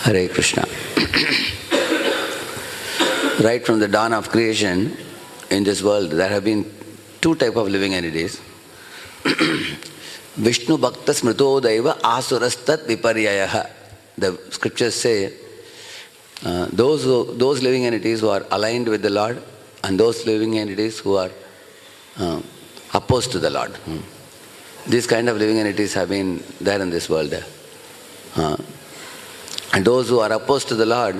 Hare Krishna. Right from the dawn of creation in this world, there have been two types of living entities. Vishnu Bhakta Smrito Daiva Asurastat Viparyayaha. The scriptures say those living entities who are aligned with the Lord and those living entities who are opposed to the Lord. These kind of living entities have been there in this world. And those who are opposed to the Lord,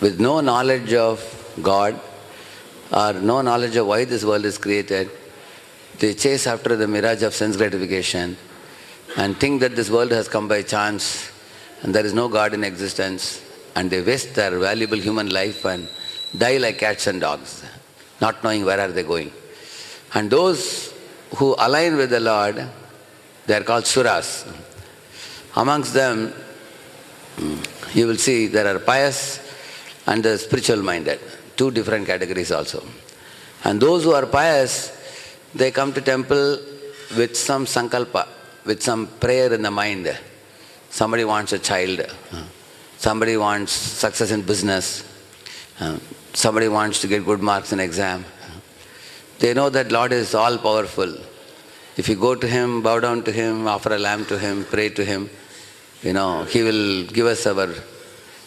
with no knowledge of God or no knowledge of why this world is created, they chase after the mirage of sense gratification and think that this world has come by chance and there is no God in existence, and they waste their valuable human life and die like cats and dogs, not knowing where are they going. And those who align with the Lord, they are called suras. Amongst them, you will see there are pious and the spiritual minded, two different categories also. And those who are pious, they come to temple with some sankalpa, with some prayer in the mind. Somebody wants a child, somebody wants success in business, somebody wants to get good marks in exam. They know that Lord is all powerful. If you go to Him, bow down to Him, offer a lamb to Him, pray to Him, He will give us our,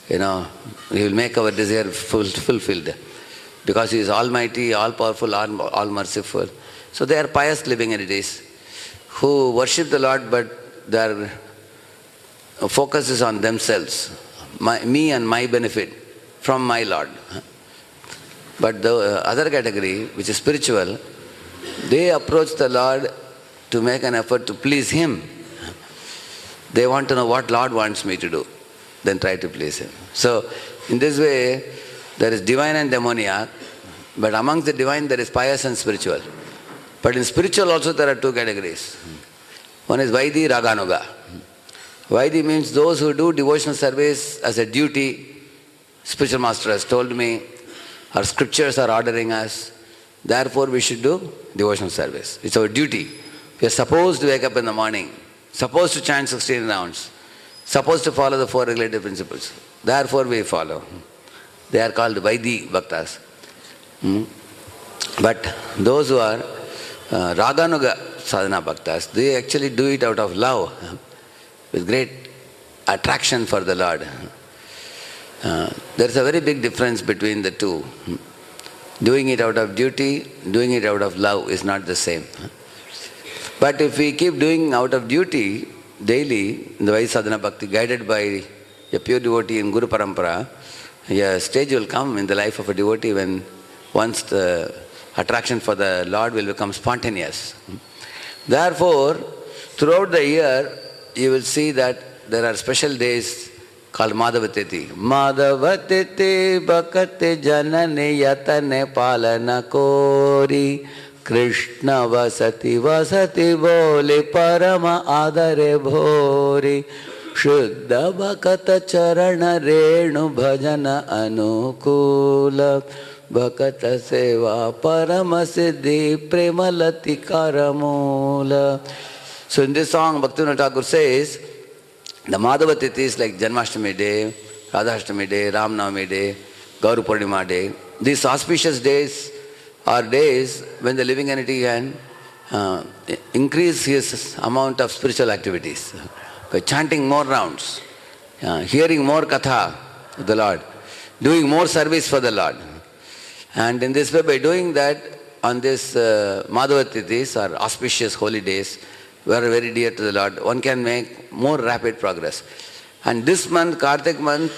He will make our desire fulfilled. Because He is almighty, all powerful, all merciful. So they are pious living entities who worship the Lord, but their focus is on themselves, me and my benefit from my Lord. But the other category, which is spiritual, they approach the Lord to make an effort to please Him. They want to know what Lord wants me to do, then try to please Him. So, in this way, there is divine and demoniac, but amongst the divine there is pious and spiritual. But in spiritual also there are two categories. One is Vaidhi, Raganuga. Vaidhi means those who do devotional service as a duty. Spiritual master has told me, our scriptures are ordering us, therefore we should do devotional service. It's our duty. We are supposed to wake up in the morning, supposed to chant 16 rounds, supposed to follow the 4 regulative principles. Therefore we follow. They are called Vaidhi Bhaktas. But those who are Raganuga Sadhana Bhaktas, they actually do it out of love, with great attraction for the Lord. There is a very big difference between the two. Doing it out of duty, doing it out of love is not the same. But if we keep doing out of duty daily, in the Vaidhi Sadhana Bhakti, guided by a pure devotee in Guru Parampara, a stage will come in the life of a devotee when once the attraction for the Lord will become spontaneous. Therefore, throughout the year, you will see that there are special days called Madhavatiti. Madhavatiti bhakati janani yatane palana kori Krishna vasati vasati bole parama adare bhori Shuddha bhakata charana renu bhajana anukula Bhakata seva parama siddhi premalati karamula. So in this song, Bhaktivinoda Thakur says, the Madhava Tithis like Janmashtami Day, Radheshyam Day, Ramnavami Day, Gauru Purnima Day, these auspicious days are days when the living entity can increase his amount of spiritual activities by chanting more rounds, hearing more katha of the Lord, doing more service for the Lord. And in this way, by doing that, on this Madhava Tithis or auspicious holy days, we are very dear to the Lord, one can make more rapid progress. And this month, Kartik month,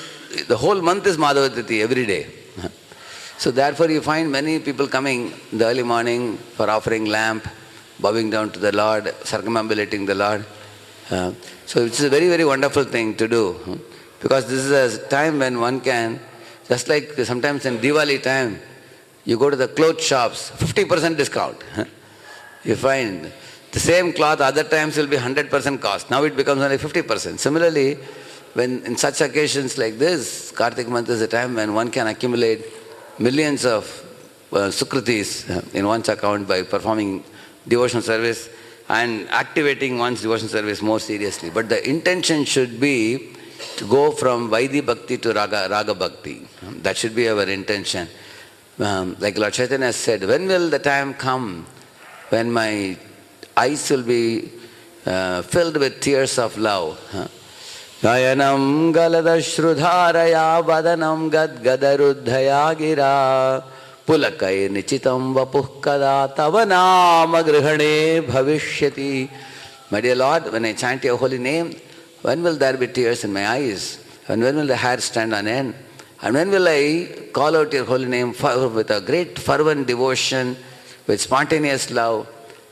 the whole month is Madhava Tithi every day. So therefore you find many people coming in the early morning for offering lamp, bowing down to the Lord, circumambulating the Lord. So it's a very, very wonderful thing to do. Because this is a time when one can, just like sometimes in Diwali time, you go to the clothes shops, 50% discount. You find the same cloth other times will be 100% cost. Now it becomes only 50%. Similarly, when in such occasions like this, Kartik month is a time when one can accumulate millions of sukritis in one's account by performing devotional service and activating one's devotional service more seriously. But the intention should be to go from Vaidhi Bhakti to Raga Bhakti. That should be our intention. Like Lord Chaitanya said, when will the time come when my eyes will be filled with tears of love? Gayanam galadashrudharaya vadanam gadgadaruddhaya gira pulakai nichitam vapuh kada tavanama grihane bhavishyati. My dear Lord, when I chant your holy name, when will there be tears in my eyes? And when will the hair stand on end? And when will I call out your holy name with a great fervent devotion, with spontaneous love,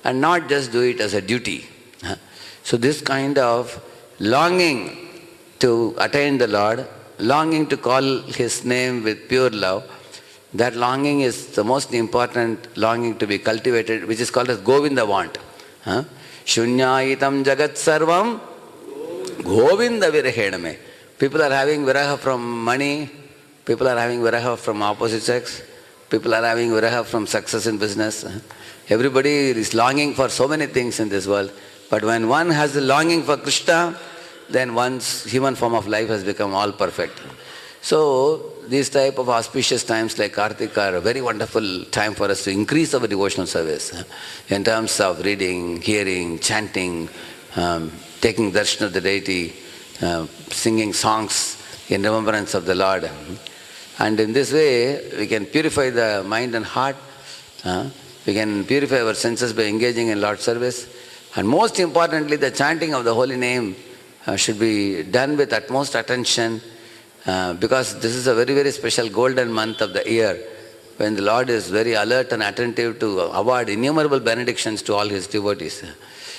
and not just do it as a duty? So this kind of longing to attain the Lord, longing to call His name with pure love, that longing is the most important longing to be cultivated, which is called as Govinda want. Shunyayitam jagat sarvam Govinda virahedame. People are having viraha from money, people are having viraha from opposite sex, people are having viraha from success in business. Everybody is longing for so many things in this world. But when one has a longing for Krishna, then one's human form of life has become all perfect. So these type of auspicious times like Kartika are a very wonderful time for us to increase our devotional service in terms of reading, hearing, chanting, taking darshan of the deity, singing songs in remembrance of the Lord. And in this way, we can purify the mind and heart. We can purify our senses by engaging in Lord's service. And most importantly, the chanting of the holy name should be done with utmost attention, because this is a very, very special golden month of the year when the Lord is very alert and attentive to award innumerable benedictions to all His devotees.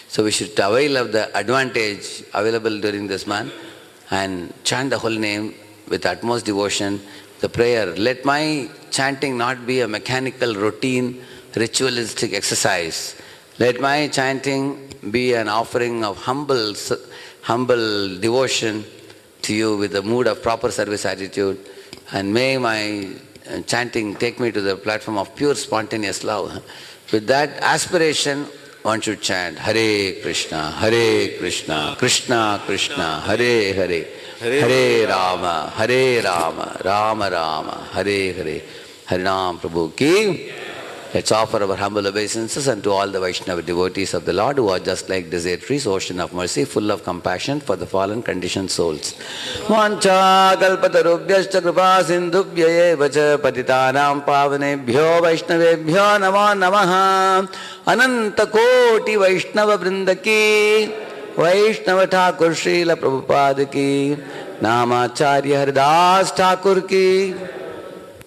So we should avail of the advantage available during this month and chant the holy name with utmost devotion. The prayer, let my chanting not be a mechanical, routine, ritualistic exercise. Let my chanting be an offering of humble devotion to you with a mood of proper service attitude. And may my chanting take me to the platform of pure spontaneous love. With that aspiration, one should chant Hare Krishna, Krishna Krishna, Hare Hare, Hare Rama, Rama Rama, Hare Hare, Harinam Prabhu Ki. Let's offer our humble obeisances unto all the Vaishnava devotees of the Lord who are just like desert trees, ocean of mercy, full of compassion for the fallen conditioned souls. Vancha kalpatarubhyascha kripa sindhubhya eva cha patitanam pavanebhyo vaishnavebhyo namo namaha. Ananta koti Vaishnava vrindaki, Vaishnava Thakur Srila Prabhupada ki, Namacharya Haridas Thakur ki.